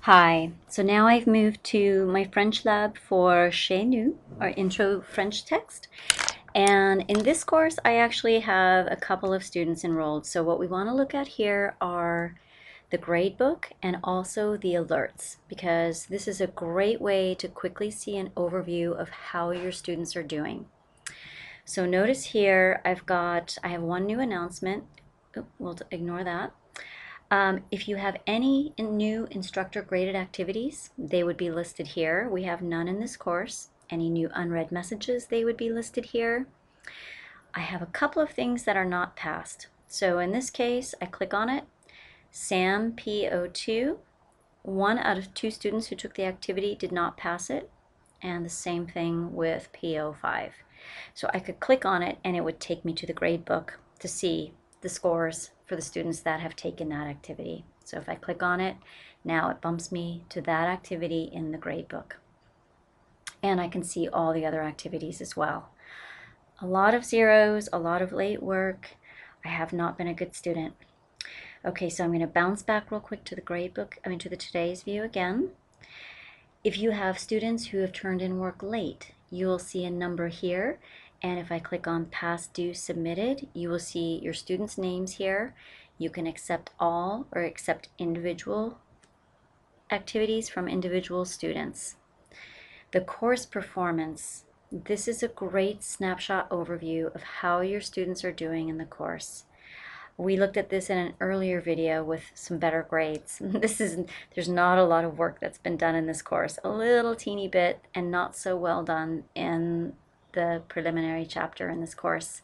Hi, so now I've moved to my French lab for Chez Nous, or Intro French Text. And in this course, I actually have a couple of students enrolled. So what we want to look at here are the gradebook and also the alerts, because this is a great way to quickly see an overview of how your students are doing. So notice here, I have one new announcement. We'll ignore that. If you have any new instructor graded activities, they would be listed here. We have none in this course. Any new unread messages, they would be listed here. I have a couple of things that are not passed. So in this case, I click on it. SAM P02, 1 out of 2 students who took the activity did not pass it. And the same thing with P05. So I could click on it and it would take me to the grade book to see the scores for the students that have taken that activity. So if I click on it, now it bumps me to that activity in the grade book. And I can see all the other activities as well. A lot of zeros, a lot of late work. I have not been a good student. Okay, so I'm going to bounce back real quick to the grade book, to the today's view again. If you have students who have turned in work late, you will see a number here. And if I click on Past Due Submitted, you will see your students' names here. You can accept all or accept individual activities from individual students. The course performance. This is a great snapshot overview of how your students are doing in the course. We looked at this in an earlier video with some better grades. There's not a lot of work that's been done in this course. A little teeny bit and not so well done in the preliminary chapter in this course.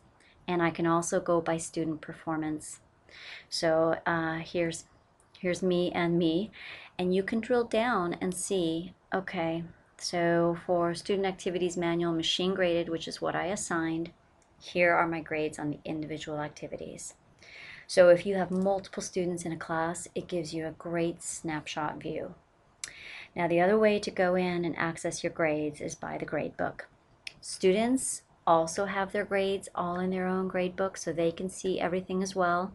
And I can also go by student performance. So here's me, and you can drill down and see, okay, so for student activities manual machine graded, which is what I assigned, here are my grades on the individual activities. So if you have multiple students in a class, it gives you a great snapshot view. Now the other way to go in and access your grades is by the gradebook. Students also have their grades all in their own gradebook so they can see everything as well.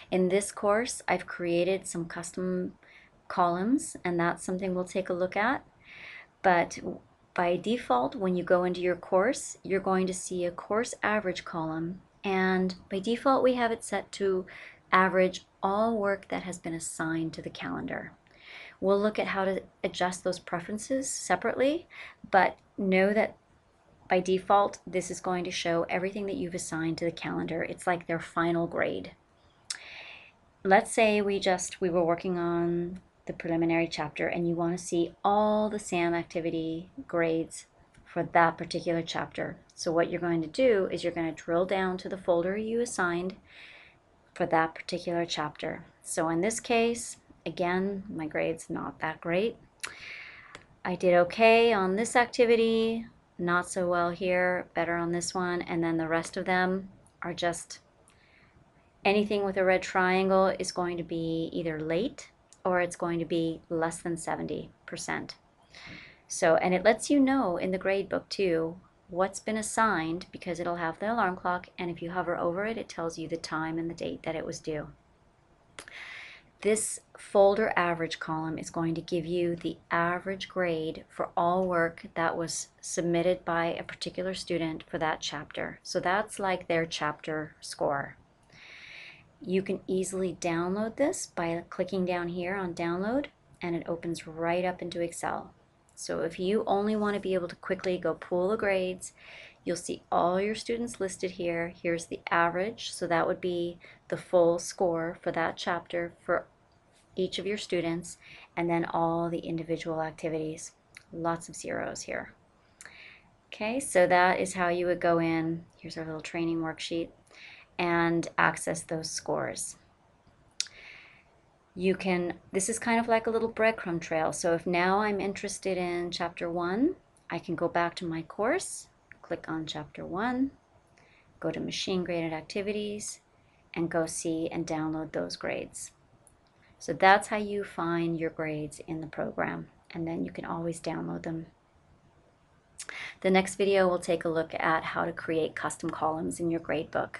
In this course, I've created some custom columns, and that's something we'll take a look at. But by default, when you go into your course, you're going to see a course average column. And by default, we have it set to average all work that has been assigned to the calendar. We'll look at how to adjust those preferences separately, but know that by default, this is going to show everything that you've assigned to the calendar. It's like their final grade. Let's say we were working on the preliminary chapter and you want to see all the SAM activity grades for that particular chapter. So what you're going to do is you're going to drill down to the folder you assigned for that particular chapter. So in this case, again, my grade's not that great. I did okay on this activity, not so well here, better on this one, and then the rest of them are just anything with a red triangle is going to be either late or it's going to be less than 70%. So, and it lets you know in the grade book too what's been assigned because it'll have the alarm clock, and if you hover over it, it tells you the time and the date that it was due. This folder average column is going to give you the average grade for all work that was submitted by a particular student for that chapter. So that's like their chapter score. You can easily download this by clicking down here on download, and it opens right up into Excel. So if you only want to be able to quickly go pull the grades, you'll see all your students listed here. Here's the average, so that would be the full score for that chapter for each of your students, and then all the individual activities. Lots of zeros here. Okay, so that is how you would go in. Here's our little training worksheet and access those scores. This is kind of like a little breadcrumb trail. So if now I'm interested in chapter 1, I can go back to my course, click on chapter 1, go to machine graded activities, and go see and download those grades. So that's how you find your grades in the program, and then you can always download them. The next video will take a look at how to create custom columns in your gradebook.